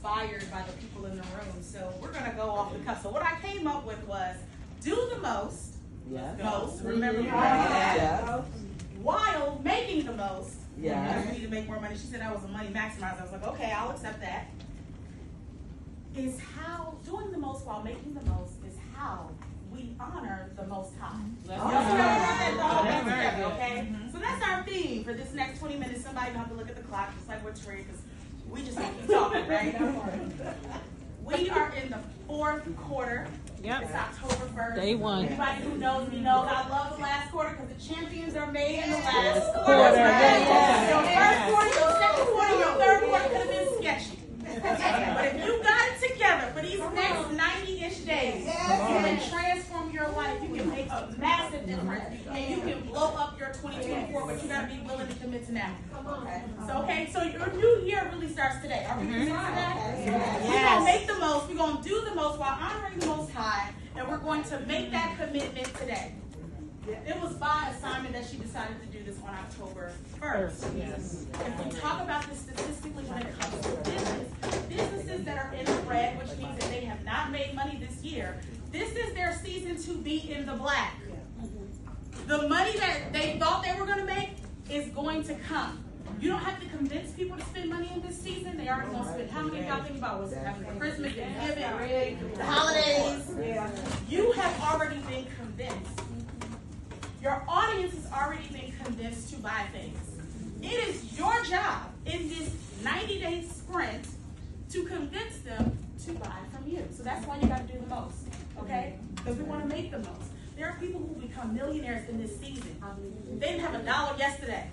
inspired by the people in the room. So we're going to go off the cuff. So what I came up with was do the most. Yes. Most. Remember Yes. while making the most. Yes. We need to make more money. She said I was a money maximizer. I was like, okay, I'll accept that. Is how doing the most while making the most is how we honor the Most High. Okay? So that's our theme for this next 20 minutes. Somebody gonna have to look at the clock, just like we're Terry, because we just keep talking, right? We are in the fourth quarter. Yep. It's October 1st. Day one. Anybody who knows me knows I love the last quarter because the champions are made in the last quarter. Quarter. Right? Yeah. Your first quarter, your second quarter, your third quarter could have been sketchy. But if you got it together for these next 90-ish days, you can transform your life. You can make a massive difference. And you can blow up your 2024, but you got to be willing to commit to now. So your new year really starts today. Are we committed to that? We're going to make the most. We're going to do the most while honoring the Most High. And we're going to make that commitment today. It was by assignment that she decided to do this on October 1st. Yes. If we talk about this statistically when it comes to businesses that are in the red, which means that they have not made money this year, this is their season to be in the black. The money that they thought they were going to make is going to come. You don't have to convince people to spend money in this season. They already going to spend. How many of y'all think about what's happening for Christmas, Thanksgiving, the holidays? You have already been convinced. Your audience has already been convinced to buy things. It is your job in this 90-day sprint to convince them to buy from you. So that's why you got to do the most, okay? Because we want to make the most. There are people who become millionaires in this season. They didn't have $1 yesterday,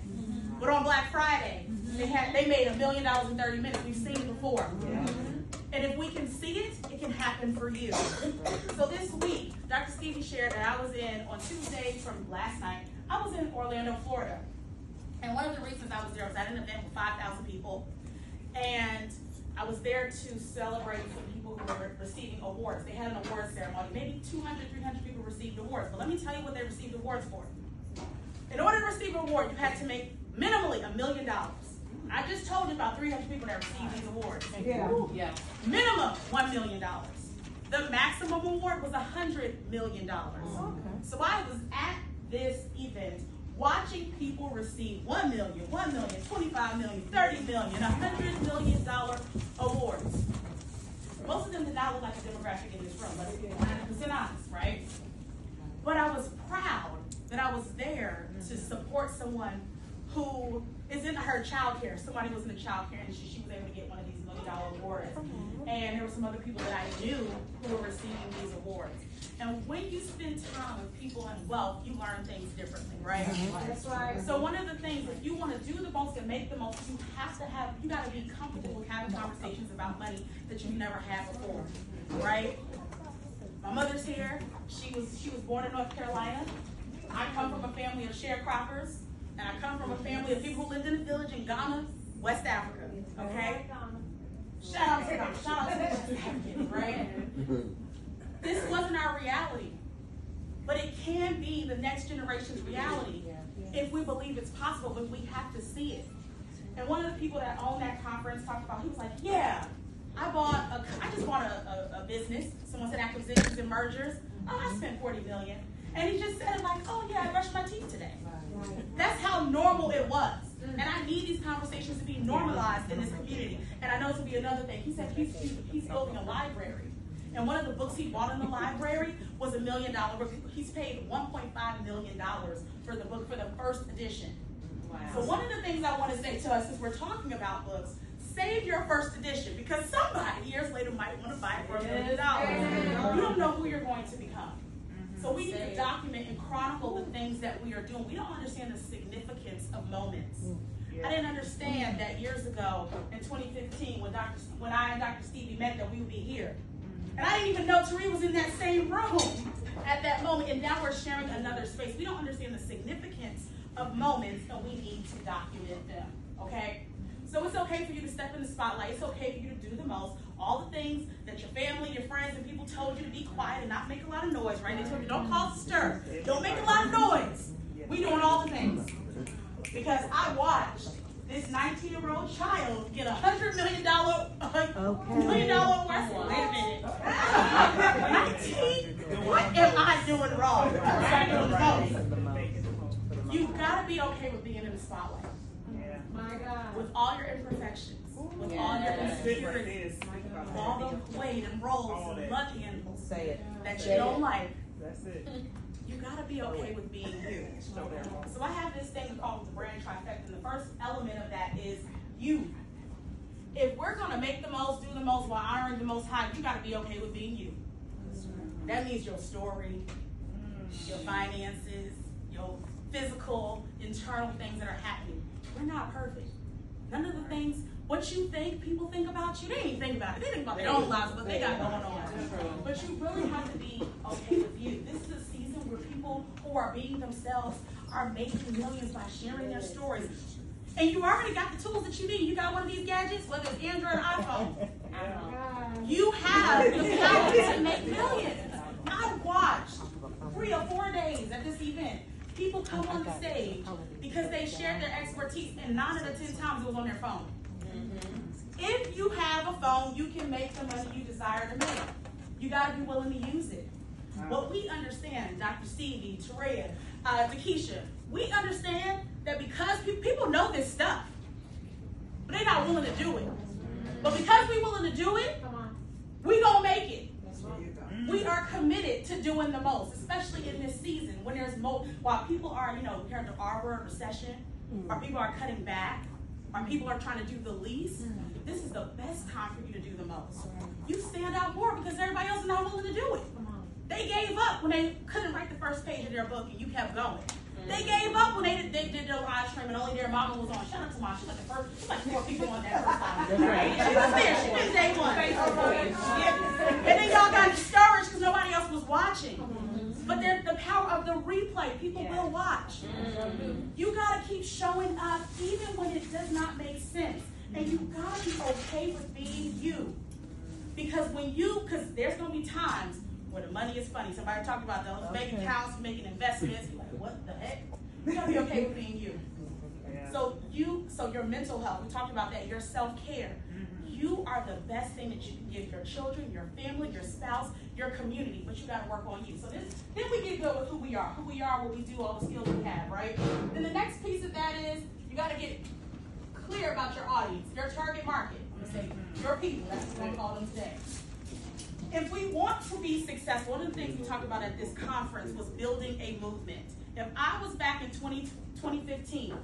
but on Black Friday, they made $1 million in 30 minutes. We've seen it before. And if we can see it, it can happen for you. So this week, Dr. Stevie shared that I was on Tuesday from last night, I was in Orlando, Florida. And one of the reasons I was there was at an event with 5,000 people. And I was there to celebrate some people who were receiving awards. They had an awards ceremony. Maybe 200, 300 people received awards. But let me tell you what they received awards for. In order to receive an award, you had to make minimally $1 million. I just told you about 300 people that received these awards. Yeah. Minimum $1 million. The maximum award was $100 million. So I was at this event watching people receive $1 million, $1 million, $25 million, $30 million, $100 million awards. Most of them did not look like a demographic in this room, but 100% honest, right? But I was proud that I was there to support someone who is in her child care. Somebody was in the child care industry. She was able to get one of these $1 million awards. And there were some other people that I knew who were receiving these awards. And when you spend time with people in wealth, you learn things differently, right? That's right. So one of the things, if you want to do the most and make the most, you got to be comfortable with having conversations about money that you've never had before, right? My mother's here. She was born in North Carolina. I come from a family of sharecroppers. And I come from a family of people who lived in a village in Ghana, West Africa, okay? Shout out to Ghana, shout out to West Africans, right? This wasn't our reality, but it can be the next generation's reality if we believe it's possible, but we have to see it. And one of the people that owned that conference talked about, he was like, yeah, I just bought a business. Someone said acquisitions and mergers. Oh, I spent $40 million. And he just said it like, oh yeah, I brushed my teeth today. That's how normal it was. And I need these conversations to be normalized in this community. And I know this will be another thing. He said he's building a library. And one of the books he bought in the library was $1 million book. He's paid $1.5 million for the book for the first edition. Wow. So one of the things I want to say to us as we're talking about books, save your first edition because somebody years later might want to buy it for $1 million. You don't know who you're going to become. So we need to document and chronicle the things that we are doing. We don't understand the significance of moments. I didn't understand that years ago in 2015 when I and Dr. Stevie met that we would be here. And I didn't even know Tari was in that same room at that moment. And now we're sharing another space. We don't understand the significance of moments and we need to document them, okay? So it's okay for you to step in the spotlight. It's okay for you to do the most. All the things that your family, your friends, and people told you to be quiet and not make a lot of noise, right? They told you don't cause a stir. Don't make a lot of noise. We doing all the things. Because I watched this 19-year-old child get $100 million Okay. $1 million award. Wait a minute. 19? What am I doing wrong? What am I doing wrong? You gotta be okay with being in the spotlight. My God. With all your imperfections, with all your insecurities, with all the weight and rolls and love handles that you don't like. That's it. You gotta be okay with being you. So I have this thing called the brand trifecta, and the first element of that is you. If we're gonna make the most, do the most while honoring the Most High, you gotta be okay with being you. That means your story, your finances, your physical, internal things that are happening. We're not perfect. None of the things, what you think people think about you, they ain't think about it. They think about their own lives, what they got going on. But you really have to be okay with you. This is a season where people who are being themselves are making millions by sharing their stories. And you already got the tools that you need. You got one of these gadgets, whether it's Android or iPhone. You have the power to make millions. I watched 3 or 4 days at this event. People come on the stage because they shared their expertise, and 9 out of 10 times it was on their phone. If you have a phone, you can make the money you desire to make. You got to be willing to use it. What we understand, Dr. Stevie, Taria, Takesha, we understand that because people know this stuff, but they're not willing to do it. But because we're willing to do it, we gonna make it. We are committed to doing the most, especially in this season when there's while people are, compared to our word, recession, or people are cutting back, or people are trying to do the least. This is the best time for you to do the most. You stand out more because everybody else is not willing to do it. They gave up when they couldn't write the first page of their book and you kept going. They gave up when they did their live stream and only their mama was on. Shout out to Mom. She's like 4 people on that first time. She was there. She was day one. And then y'all got discouraged because nobody else was watching. But the power of the replay, people will watch. You got to keep showing up even when it does not make sense. And you got to be okay with being you. Because there's going to be times where the money is funny. Somebody talked about those bank accounts, making investments. You're like, what the heck? You gotta be okay with being you. So your mental health, we talked about that, your self-care. You are the best thing that you can give your children, your family, your spouse, your community, but you gotta work on you. So then we get good with who we are, what we do, all the skills we have, right? Then the next piece of that is you gotta get clear about your audience, your target market. I'm gonna say your people, that's what we're gonna call them today. If we want to be successful, one of the things we talked about at this conference was building a movement. If I was back in 2015,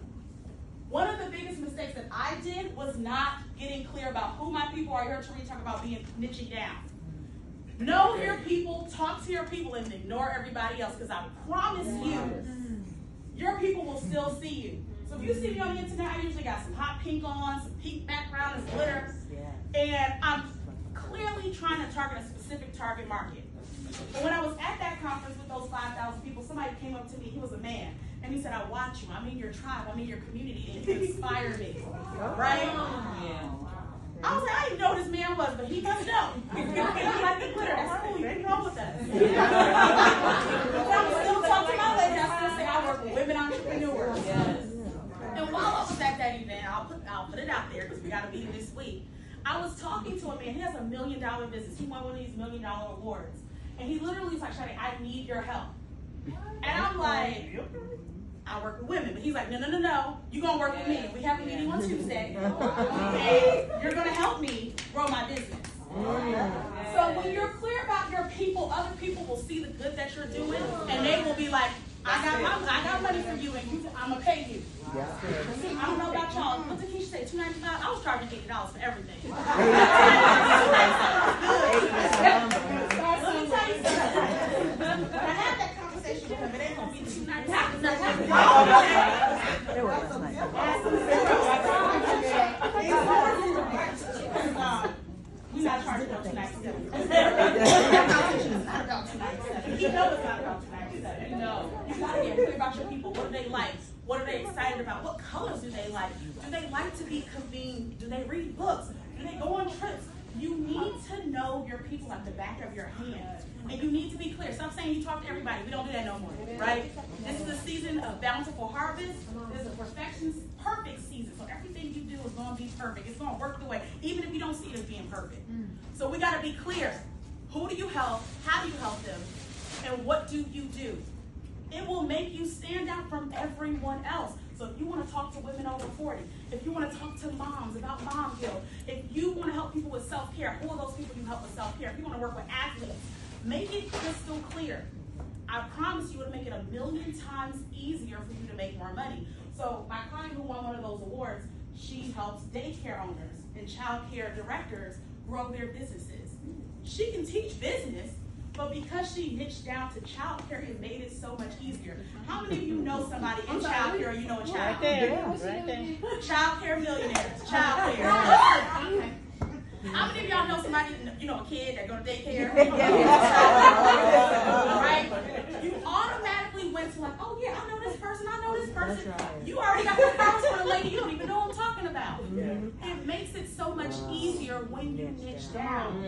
one of the biggest mistakes that I did was not getting clear about who my people are. You heard Taria talk about being niching down. Know your people, talk to your people, and ignore everybody else, because I promise you, your people will still see you. So if you see me on the internet, I usually got some hot pink on, some pink background and glitter, and I'm clearly trying to target a specific target market. But when I was at that conference with those 5,000 people, somebody came up to me, he was a man, and he said, I watch you, I'm in your tribe, I'm in your community, and you inspire me, right? I was like, I didn't know who this man was, but he must know. He like the glitter, that's cool, you can roll with us. But I would still talk to my lady, I still say I work with women entrepreneurs. And while I was at that event, I'll put it out there, because we got a meeting this week. I was talking to a man, he has $1 million business. He won one of these $1 million awards. And he literally was like, Shadi, I need your help. And I'm like, I work with women. But he's like, no. You're going to work with me. We have a meeting on Tuesday. And you're going to help me grow my business. So when you're clear about your people, other people will see the good that you're doing. And they will be like, I got money for you, and I'm going to pay you. I don't know about y'all. What did Keisha say? $295? I was charging $80 for everything. Let me tell you something. When I had that conversation with him, it ain't going to be $295. We're not charging about $297. It's not about $297. You know it's not about $297. You got to get clear about your people. What do they like? What are they excited about? What colors do they like? Do they like to be convened? Do they read books? Do they go on trips? You need to know your people like the back of your hand. And you need to be clear. Stop saying you talk to everybody. We don't do that no more, right? This is a season of bountiful harvest. This is a perfect season. So everything you do is going to be perfect. It's going to work the way, even if you don't see it as being perfect. So we got to be clear. Who do you help? How do you help them? And what do you do? It will make you stand out from everyone else. So if you want to talk to women over 40, if you want to talk to moms about mom guilt, if you want to help people with self-care, who are those people you help with self-care? If you want to work with athletes, make it crystal clear. I promise you it'll make it 1,000,000 times easier for you to make more money. So my client who won one of those awards, she helps daycare owners and child care directors grow their businesses. She can teach business, but because she niched down to child care, it made it so much easier. How many of you know somebody in child care or you know a child? Right there. Child care millionaires. Child care. How many of y'all know somebody, you know, a kid that go to daycare? Right? You automatically went to like, oh yeah, I know this person, I know this person. That's right. You already got the house for a lady you don't even know what I'm talking about. It makes it so much easier when you niche down.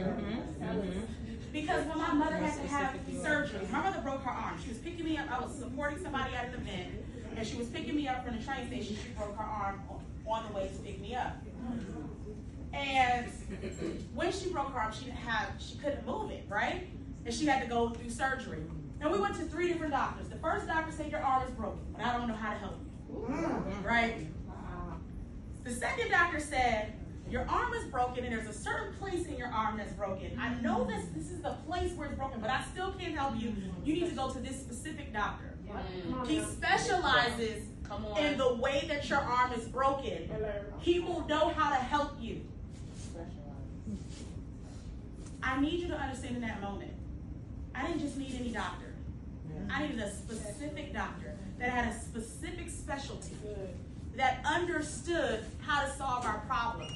Because when my mother had to have surgery, my mother broke her arm. She was picking me up. I was supporting somebody at an event, and she was picking me up from the train station. She broke her arm on the way to pick me up. And when she broke her arm, she couldn't move it, right? And she had to go through surgery. And we went to 3 different doctors. The first doctor said your arm is broken, but I don't know how to help you, right? The second doctor said, your arm is broken and there's a certain place in your arm that's broken. I know this is the place where it's broken, but I still can't help you. You need to go to this specific doctor. He specializes in the way that your arm is broken. He will know how to help you. I need you to understand in that moment, I didn't just need any doctor. I needed a specific doctor that had a specific specialty, that understood how to solve our problem.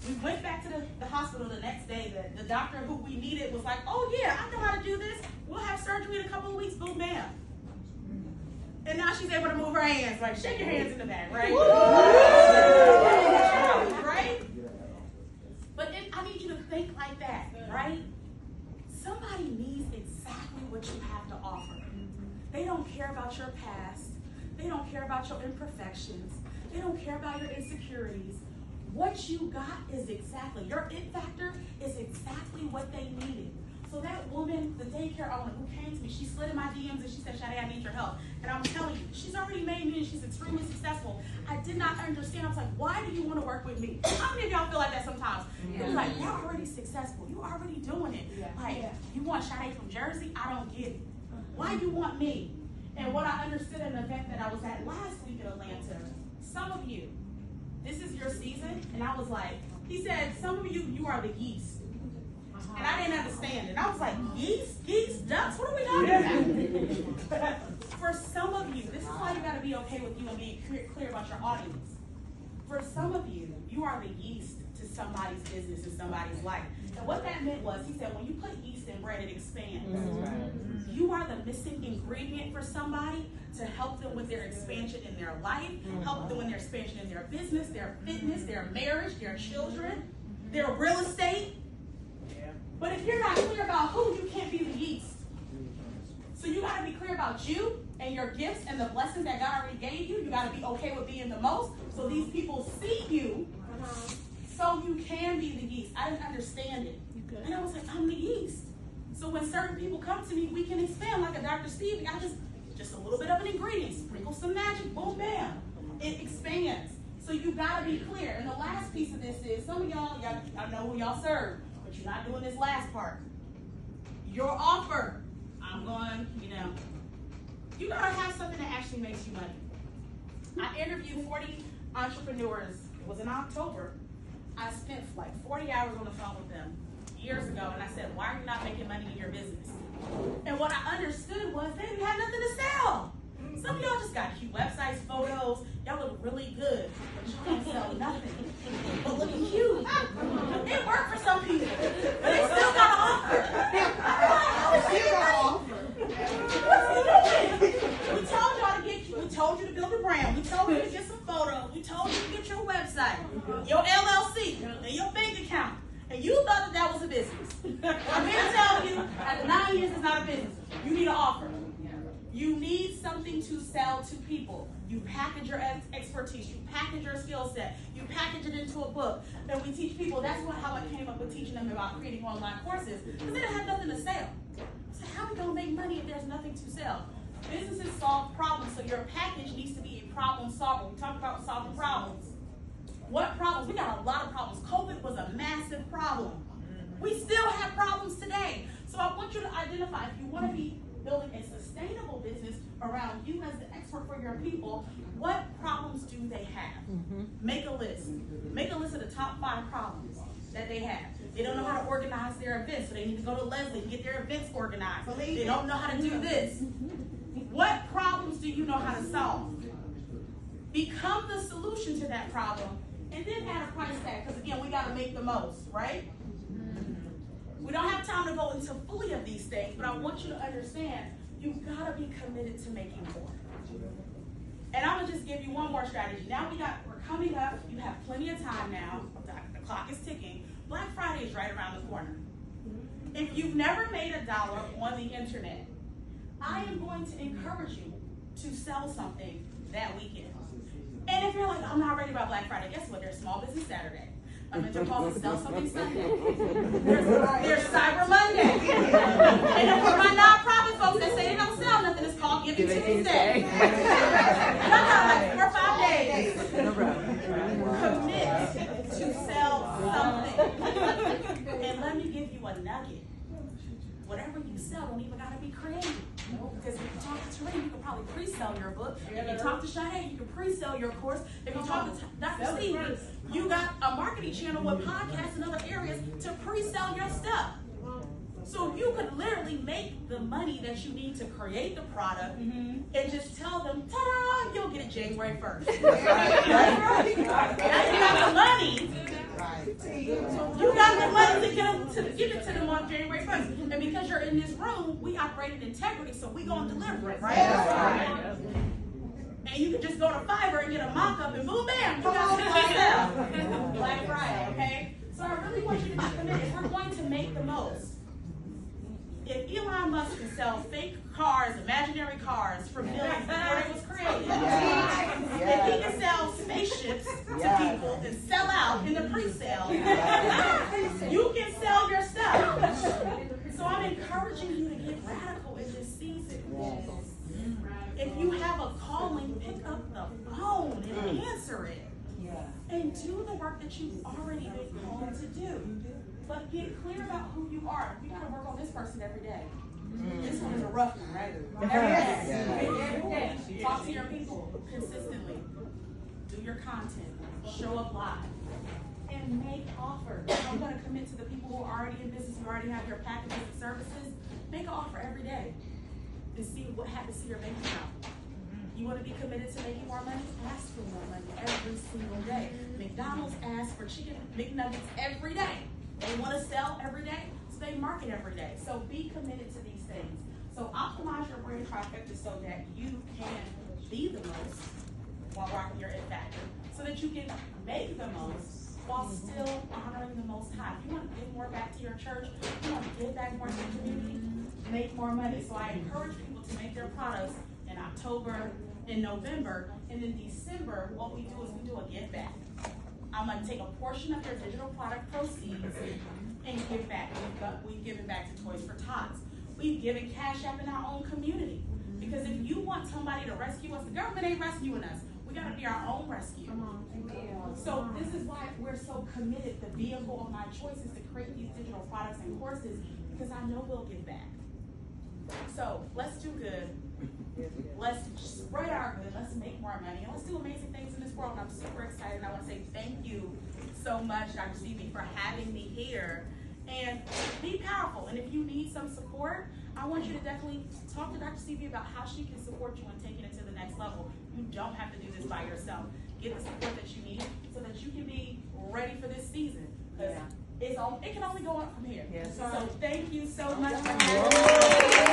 We went back to the hospital the next day. The doctor who we needed was like, oh yeah, I know how to do this. We'll have surgery in a couple of weeks, boom, bam. And now she's able to move her hands. Like, shake your hands in the back, right? Right? But I need you to think like that, right? Somebody needs exactly what you have to offer. They don't care about your past. They don't care about your imperfections. They don't care about your insecurities. What you got is exactly, your it factor is exactly what they needed. So that woman, the daycare owner who came to me, she slid in my DMs and she said, Shade, I need your help. And I'm telling you, she's already made me and she's extremely successful. I did not understand. I was like, why do you want to work with me? How many of y'all feel like that sometimes? You're like, you're already successful. You're already doing it. Like, you want Shade from Jersey? I don't get it. Why you want me? And what I understood in an event that I was at last week in Atlanta, some of you, this is your season. And I was like, he said, some of you, you are the yeast. And I didn't understand it. I was like, yeast, geese, ducks, what are we talking about? For some of you, this is why you got to be okay with you and be clear about your audience. For some of you, you are the yeast to somebody's business and somebody's life. And what that meant was, he said, when you put yeast in bread, it expands. You are the missing ingredient for somebody to help them with their expansion in their life, help them with their expansion in their business, their fitness, their marriage, their children, their real estate. But if you're not clear about who, you can't be the yeast. So you got to be clear about you and your gifts and the blessings that God already gave you. You got to be okay with being the most so these people see you so you can be the yeast. I didn't understand it. And I was like, I'm the yeast. So when certain people come to me, we can expand like a Dr. Stevie. I just a little bit of an ingredient, sprinkle some magic, boom, bam. It expands. So you got to be clear. And the last piece of this is, some of y'all I know who y'all serve. You're not doing this last part. Your offer. I'm going, you gotta have something that actually makes you money. I interviewed 40 entrepreneurs. It was in October. I spent like 40 hours on the phone with them years ago, and I said, why are you not making money in your business? And what I understood was they didn't have nothing to sell. Some of y'all just got cute websites, photos. Y'all look really good, but you can't sell nothing. But looking cute. It worked for some people, but they still got an offer. What's he doing? We told y'all to get cute. We told you to build a brand. We told you to get some photos. We told you to get your website, your LLC, and your bank account. And you thought that was a business. I'm here to tell you, after 9 years, it's not a business. You need an offer. You need something to sell to people. You package your expertise, you package your skill set, you package it into a book, and we teach people. That's how I came up with teaching them about creating online courses, because they didn't have nothing to sell. So how are we gonna make money if there's nothing to sell? Businesses solve problems, so your package needs to be a problem solver. We talked about solving problems. What problems? We got a lot of problems. COVID was a massive problem. We still have problems today. So I want you to identify, if you want to be building a sustainable business around you as the expert for your people, what problems do they have? Make a list. Make a list of the top 5 problems that they have. They don't know how to organize their events, so they need to go to Leslie and get their events organized. They don't know how to do this. What problems do you know how to solve? Become the solution to that problem, and then add a price tag, because again, we got to make the most, right? We don't have time to go into fully of these things, but I want you to understand, you've got to be committed to making more. And I'm going to just give you one more strategy. Now we're coming up, you have plenty of time now, the clock is ticking. Black Friday is right around the corner. If you've never made $1 on the internet, I am going to encourage you to sell something that weekend. And if you're like, I'm not ready about Black Friday, guess what? There's Small Business Saturday. I'm going to call it Sell Something Sunday. There's Cyber Monday. And then for my nonprofit folks that say they don't sell nothing, it's called Giving Tuesday. Like 4 or 5 days. Commit to sell something. And let me give you a nugget. Whatever you sell don't even got to be creative. Because if you talk to Terrain, you can probably pre-sell your book. If you talk to Shaheen, you can pre-sell your course. If you talk to Dr. Stevie, you got a marketing channel with podcasts and other areas to pre-sell your stuff. So you could literally make the money that you need to create the product and just tell them, ta-da, you'll get it January 1st. Now you got the money. You got the money to give it to them on January 1st. And because you're in this room, we operate in integrity, so we going to deliver it, right? And you can just go to Fiverr and get a mock-up and boom, bam, you got it yourself. Black Friday, okay? So I really want you to be committed. We're going to make the most. If Elon Musk can sell fake cars, imaginary cars for millions before it was created, if he can sell spaceships to people and sell out in the pre-sale, you can sell your stuff. So I'm encouraging you to get radical in this season. If you have a calling, pick up the phone and answer it. And do the work that you've already been called to do. But get clear about who you are. You got to work on this person every day. This one is a rough one, right? Every day. Talk to your people consistently. Do your content. Show up live. And make offers. I'm going to commit to the people who are already in business, who already have your packages and services. Make an offer every day and see what happens to your bank account. You want to be committed to making more money? Ask for more money every single day. McDonald's asks for chicken McNuggets every day. They want to sell every day, so they market every day. So be committed to these things. So optimize your brand trifecta so that you can be the most while rocking your It Factor, so that you can make the most while still honoring the Most High. If you want to give more back to your church, if you want to give back more to the community, make more money. So I encourage people to make their products in October, in November, and in December, what we do is we do a give back. I'm going to take a portion of your digital product proceeds and give back. We've given back to Toys for Tots. We've given Cash App in our own community. Because if you want somebody to rescue us, the government ain't rescuing us. We got to be our own rescue. So this is why we're so committed. The vehicle of my choice is to create these digital products and courses, because I know we'll give back. So let's do good. Let's spread our good. Let's make more money. And let's do amazing things in this world. And I'm super excited. And I want to say thank you so much, Dr. Stevie, for having me here. And be powerful. And if you need some support, I want you to definitely talk to Dr. Stevie about how she can support you in taking it to the next level. You don't have to do this by yourself. Get the support that you need so that you can be ready for this season. Because it can only go up from here. So thank you so much for having me.